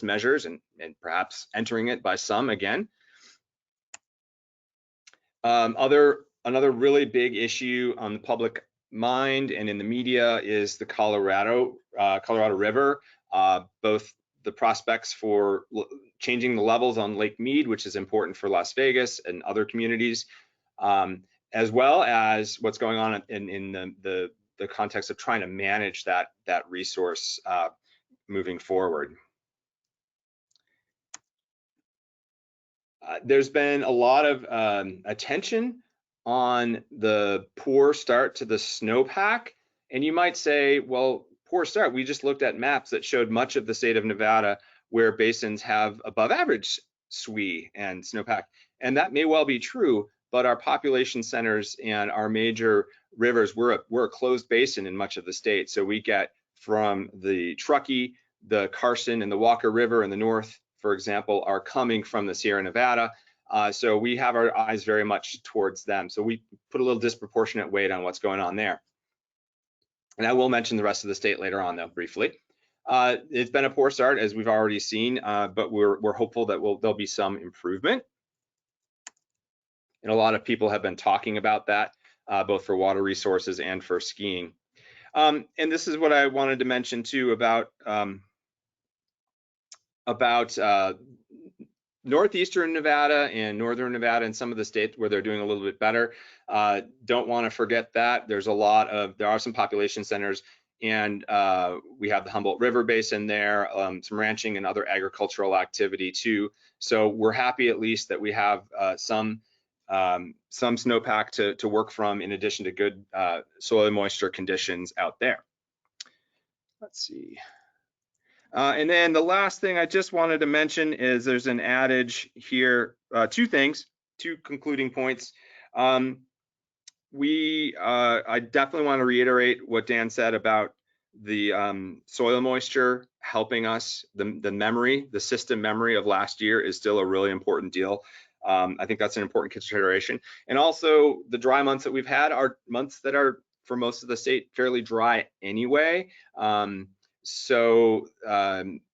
measures, and perhaps entering it by some again. Another really big issue on the public mind and in the media is the Colorado River, both the prospects for changing the levels on Lake Mead, which is important for Las Vegas and other communities, as well as what's going on in the context of trying to manage that resource moving forward. There's been a lot of attention on the poor start to the snowpack, and you might say, well, poor start. We just looked at maps that showed much of the state of Nevada where basins have above average SWE and snowpack, and that may well be true, but our population centers and our major rivers, we're a closed basin in much of the state. So we get from the Truckee, the Carson, and the Walker River in the north, for example, are coming from the Sierra Nevada. So we have our eyes very much towards them. So we put a little disproportionate weight on what's going on there. And I will mention the rest of the state later on, though, briefly. It's been a poor start, as we've already seen, but we're hopeful that there'll be some improvement. And a lot of people have been talking about that, both for water resources and for skiing. And this is what I wanted to mention too about northeastern Nevada and northern Nevada and some of the states where they're doing a little bit better. Don't want to forget that there are some population centers, and we have the Humboldt River Basin there, some ranching and other agricultural activity too. So we're happy at least that we have some snowpack to work from, in addition to good soil moisture conditions out there. Let's see. And then the last thing I just wanted to mention is there's an adage here, two concluding points. I definitely want to reiterate what Dan said about the soil moisture helping us. The system memory of last year is still a really important deal. I think that's an important consideration. And also the dry months that we've had are months that are, for most of the state, fairly dry anyway. So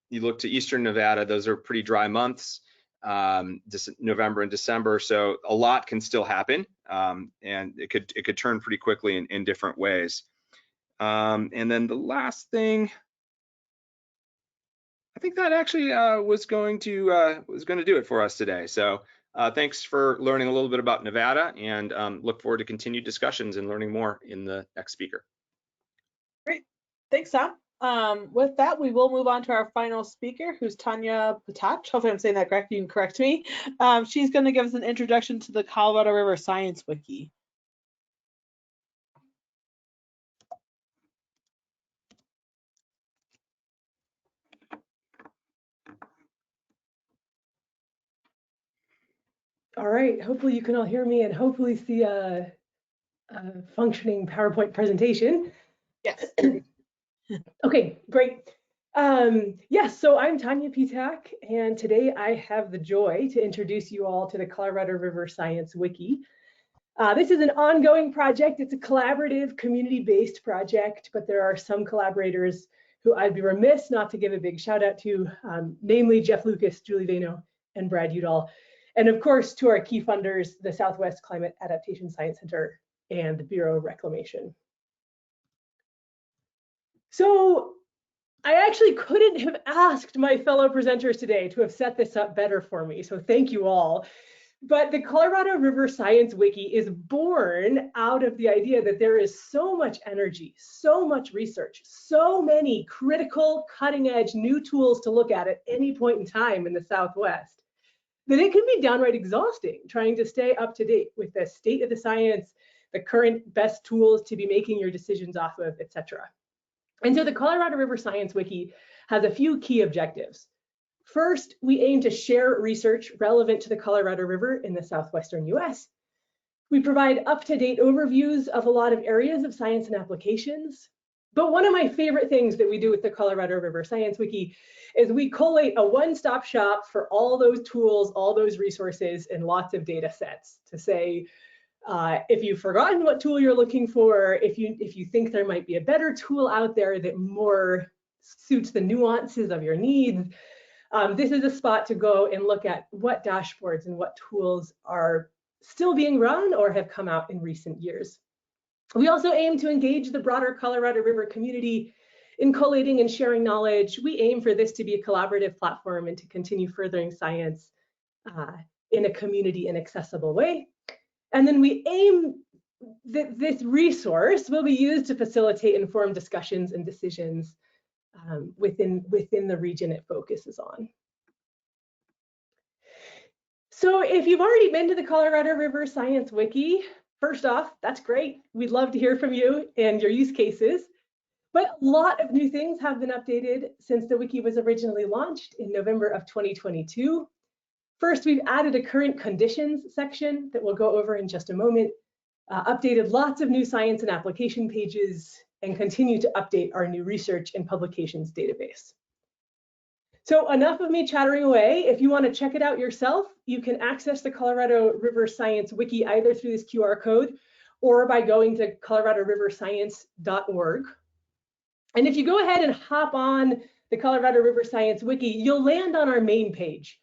you look to eastern Nevada, those are pretty dry months, November and December. So a lot can still happen, and it could turn pretty quickly in different ways. And then the last thing, I think that actually was going to do it for us today. So thanks for learning a little bit about Nevada, and look forward to continued discussions and learning more in the next speaker. Great, thanks, Tom. With that, we will move on to our final speaker, who's Tanya Patach. Hopefully I'm saying that correct. You can correct me. She's going to give us an introduction to the Colorado River Science Wiki. All right, hopefully you can all hear me and hopefully see a functioning PowerPoint presentation. Yes. Okay, great. Yes, so I'm Tanya Patach, and today I have the joy to introduce you all to the Colorado River Science Wiki. This is an ongoing project. It's a collaborative, community-based project, but there are some collaborators who I'd be remiss not to give a big shout out to, namely Jeff Lucas, Julie Vano, and Brad Udall. And of course, to our key funders, the Southwest Climate Adaptation Science Center and the Bureau of Reclamation. So I actually couldn't have asked my fellow presenters today to have set this up better for me, so thank you all. But the Colorado River Science Wiki is born out of the idea that there is so much energy, so much research, so many critical, cutting-edge new tools to look at any point in time in the Southwest, that it can be downright exhausting trying to stay up to date with the state of the science, the current best tools to be making your decisions off of, etc. And so the Colorado River Science Wiki has a few key objectives. First, we aim to share research relevant to the Colorado River in the southwestern US. We provide up-to-date overviews of a lot of areas of science and applications. But one of my favorite things that we do with the Colorado River Science Wiki is we collate a one-stop shop for all those tools, all those resources, and lots of data sets to say, if you've forgotten what tool you're looking for, if you think there might be a better tool out there that more suits the nuances of your needs, this is a spot to go and look at what dashboards and what tools are still being run or have come out in recent years. We also aim to engage the broader Colorado River community in collating and sharing knowledge. We aim for this to be a collaborative platform and to continue furthering science in a community and accessible way. And then we aim that this resource will be used to facilitate informed discussions and decisions within the region it focuses on. So if you've already been to the Colorado River Science Wiki, first off, that's great. We'd love to hear from you and your use cases. But a lot of new things have been updated since the wiki was originally launched in November of 2022. First, we've added a current conditions section that we'll go over in just a moment, updated lots of new science and application pages, and continue to update our new research and publications database. So enough of me chattering away. If you want to check it out yourself, you can access the Colorado River Science Wiki either through this QR code or by going to coloradoriverscience.org. And if you go ahead and hop on the Colorado River Science Wiki, you'll land on our main page.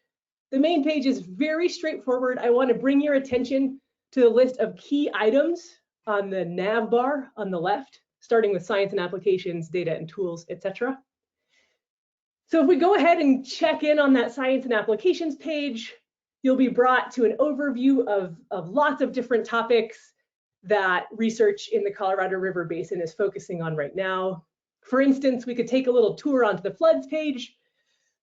The main page is very straightforward. I want to bring your attention to the list of key items on the nav bar on the left, starting with science and applications, data and tools, etc. So if we go ahead and check in on that science and applications page, You'll be brought to an overview of lots of different topics that research in the Colorado River Basin is focusing on right now. For instance, we could take a little tour onto the floods page.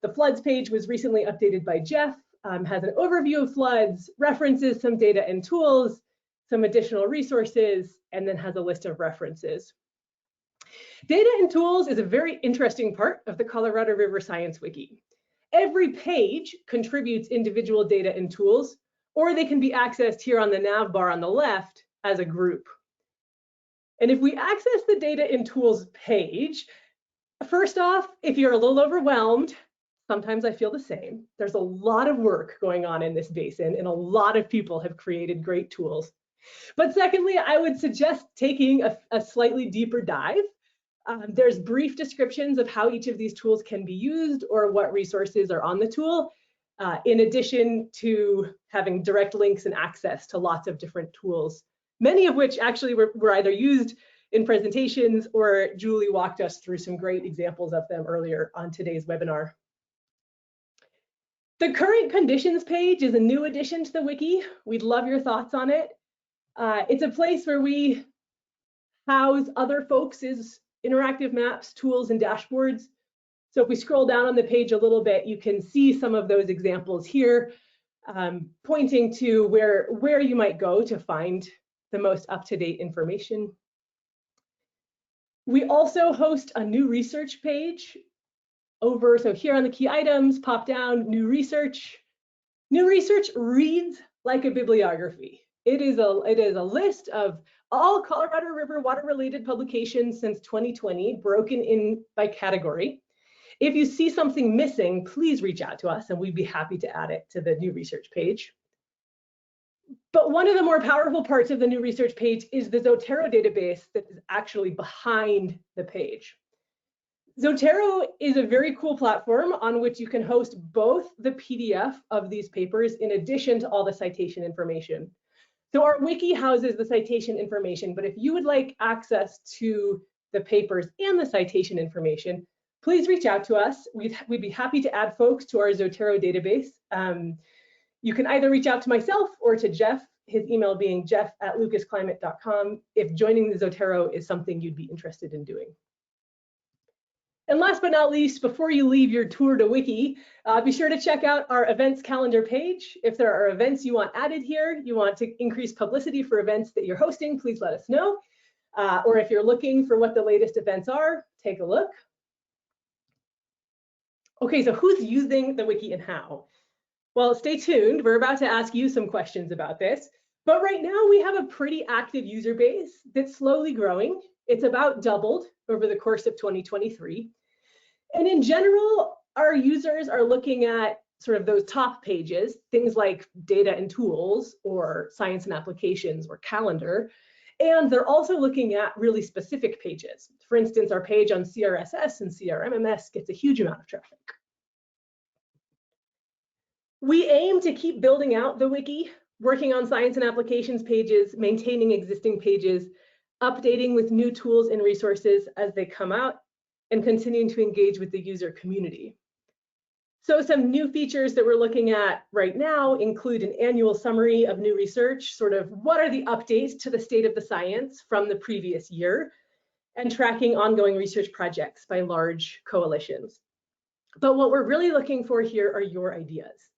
The floods page was recently updated by Jeff, has an overview of floods, references some data and tools, some additional resources, and then has a list of references. Data and tools is a very interesting part of the Colorado River Science Wiki. Every page contributes individual data and tools, or they can be accessed here on the nav bar on the left as a group. And if we access the data and tools page, first off, if you're a little overwhelmed, sometimes I feel the same. There's a lot of work going on in this basin, and a lot of people have created great tools. But secondly, I would suggest taking a slightly deeper dive. There's brief descriptions of how each of these tools can be used or what resources are on the tool, in addition to having direct links and access to lots of different tools, many of which actually were either used in presentations or Julie walked us through some great examples of them earlier on today's webinar. The current conditions page is a new addition to the wiki. We'd love your thoughts on it. It's a place where we house other folks' interactive maps, tools, and dashboards. So if we scroll down on the page a little bit, you can see some of those examples here, pointing to where you might go to find the most up-to-date information. We also host a new research page so here on the key items, pop down, new research. New research reads like a bibliography. It is a list of all Colorado River water-related publications since 2020, broken in by category. If you see something missing, please reach out to us and we'd be happy to add it to the new research page. But one of the more powerful parts of the new research page is the Zotero database that is actually behind the page. Zotero is a very cool platform on which you can host both the PDF of these papers in addition to all the citation information. So our wiki houses the citation information, but if you would like access to the papers and the citation information, please reach out to us. We'd be happy to add folks to our Zotero database. You can either reach out to myself or to Jeff, his email being jeff@lucasclimate.com, if joining the Zotero is something you'd be interested in doing. And last but not least, before you leave your tour to Wiki, be sure to check out our events calendar page. If there are events you want added here, you want to increase publicity for events that you're hosting, please let us know. Or if you're looking for what the latest events are, take a look. Okay, so who's using the Wiki and how? Well, stay tuned. We're about to ask you some questions about this. But right now we have a pretty active user base that's slowly growing. It's about doubled over the course of 2023. And in general, our users are looking at sort of those top pages, things like data and tools or science and applications or calendar. And they're also looking at really specific pages. For instance, our page on CRSS and CRMMS gets a huge amount of traffic. We aim to keep building out the wiki, working on science and applications pages, maintaining existing pages, updating with new tools and resources as they come out, and continuing to engage with the user community. So some new features that we're looking at right now include an annual summary of new research, sort of what are the updates to the state of the science from the previous year, and tracking ongoing research projects by large coalitions. But what we're really looking for here are your ideas.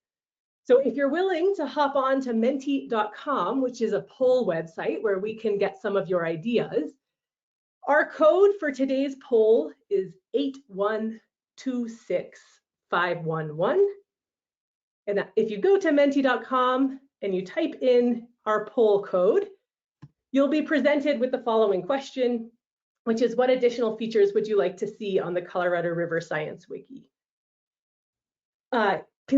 So if you're willing to hop on to menti.com, which is a poll website where we can get some of your ideas, our code for today's poll is 8126511. And if you go to menti.com and you type in our poll code, you'll be presented with the following question, which is what additional features would you like to see on the Colorado River Science Wiki?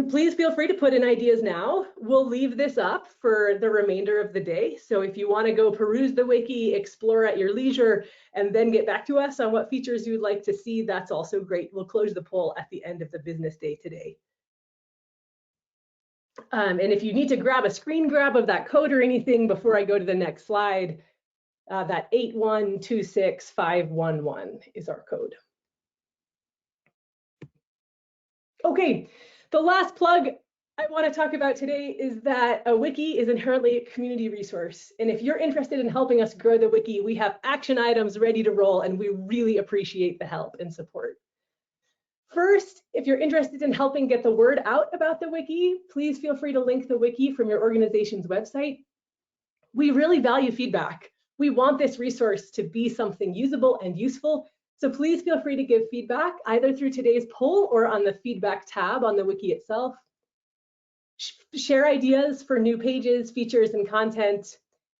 Please feel free to put in ideas now. We'll leave this up for the remainder of the day. So if you want to go peruse the wiki, explore at your leisure, and then get back to us on what features you'd like to see, that's also great. We'll close the poll at the end of the business day today. And if you need to grab a screen grab of that code or anything before I go to the next slide, that 8126511 is our code. Okay. The last plug I want to talk about today is that a wiki is inherently a community resource. And if you're interested in helping us grow the wiki, we have action items ready to roll, and we really appreciate the help and support. First, if you're interested in helping get the word out about the wiki, please feel free to link the wiki from your organization's website. We really value feedback. We want this resource to be something usable and useful. So please feel free to give feedback either through today's poll or on the feedback tab on the wiki itself. Share ideas for new pages, features, and content.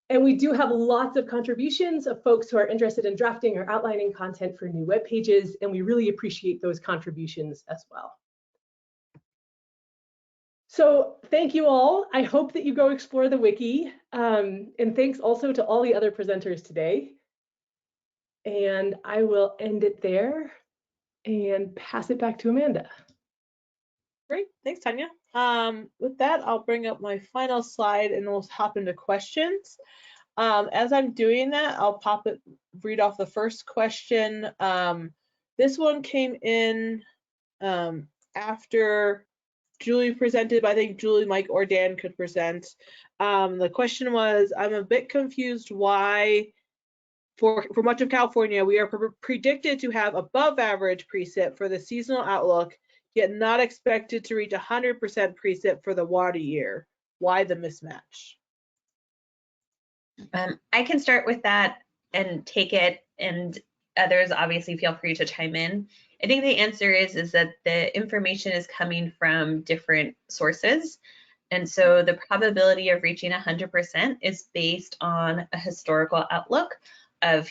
And we do have lots of contributions of folks who are interested in drafting or outlining content for new web pages, and we really appreciate those contributions as well. So thank you all. I hope that you go explore the wiki. And thanks also to all the other presenters today. And I will end it there and pass it back to Amanda. Great, thanks, Tanya. With that, I'll bring up my final slide and we'll hop into questions. As I'm doing that, I'll read off the first question. This one came in after Julie presented, but I think Julie, Mike, or Dan could present. The question was, I'm a bit confused why for much of California, we are predicted to have above average precip for the seasonal outlook, yet not expected to reach 100% precip for the water year. Why the mismatch? I can start with that and take it, and others obviously feel free to chime in. I think the answer is that the information is coming from different sources. And so the probability of reaching 100% is based on a historical outlook of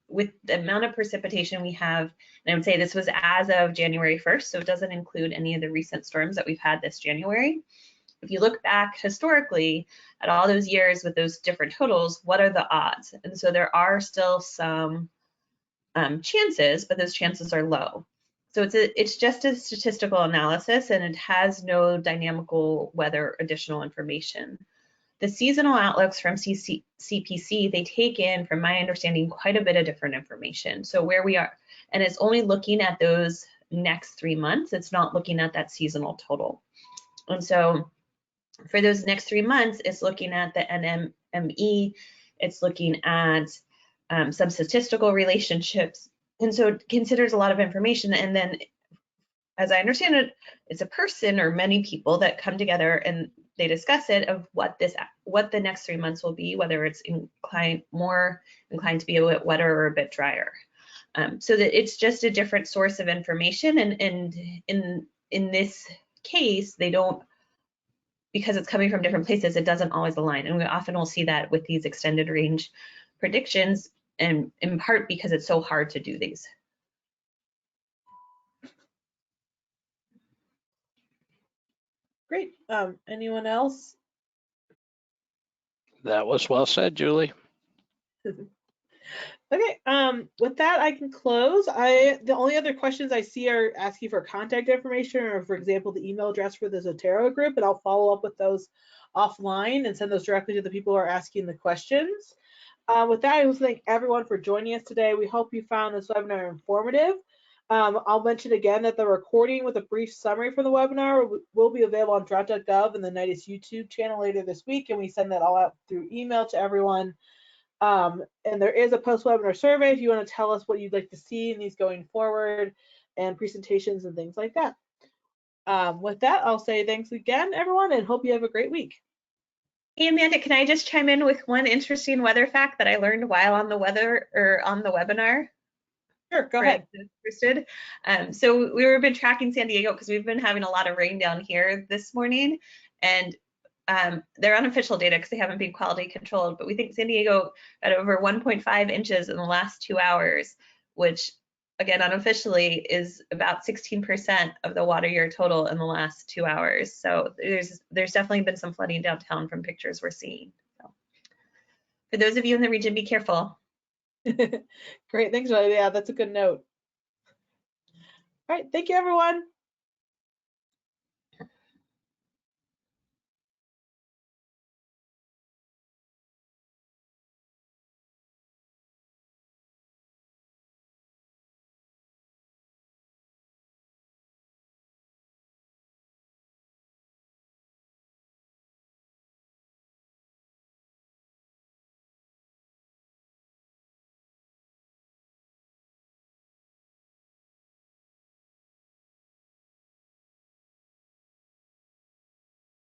with the amount of precipitation we have, and I would say this was as of January 1st, so it doesn't include any of the recent storms that we've had this January. If you look back historically at all those years with those different totals, what are the odds? And so there are still some chances, but those chances are low. So it's just a statistical analysis, and it has no dynamical weather additional information. The seasonal outlooks from CPC, they take in, from my understanding, quite a bit of different information. So where we are, and it's only looking at those next 3 months, it's not looking at that seasonal total. And so for those next 3 months, it's looking at the NMME, it's looking at some statistical relationships. And so it considers a lot of information. And then, as I understand it, it's a person or many people that come together and they discuss it of what the next 3 months will be, whether it's more inclined to be a bit wetter or a bit drier. So that it's just a different source of information. And in this case, they don't, because it's coming from different places, it doesn't always align. And we often will see that with these extended range predictions, and in part because it's so hard to do these. Great. Anyone else? That was well said, Julie. Okay, with that, I can close. The only other questions I see are asking for contact information, or for example, the email address for the Zotero group, and I'll follow up with those offline and send those directly to the people who are asking the questions. With that, I want to thank everyone for joining us today. We hope you found this webinar informative. I'll mention again that the recording with a brief summary for the webinar will be available on drought.gov and the NIDIS YouTube channel later this week, and we send that all out through email to everyone. And there is a post-webinar survey if you want to tell us what you'd like to see in these going forward, and presentations and things like that. With that, I'll say thanks again, everyone, and hope you have a great week. Hey, Amanda, can I just chime in with one interesting weather fact that I learned while on the webinar? Sure, go ahead. Interested. So we've been tracking San Diego because we've been having a lot of rain down here this morning, and they're unofficial data because they haven't been quality controlled, but we think San Diego got over 1.5 inches in the last 2 hours, which again, unofficially is about 16% of the water year total in the last 2 hours. So there's definitely been some flooding downtown from pictures we're seeing. So for those of you in the region, be careful. Great, thanks, Riley. Yeah, that's a good note. All right, thank you, everyone.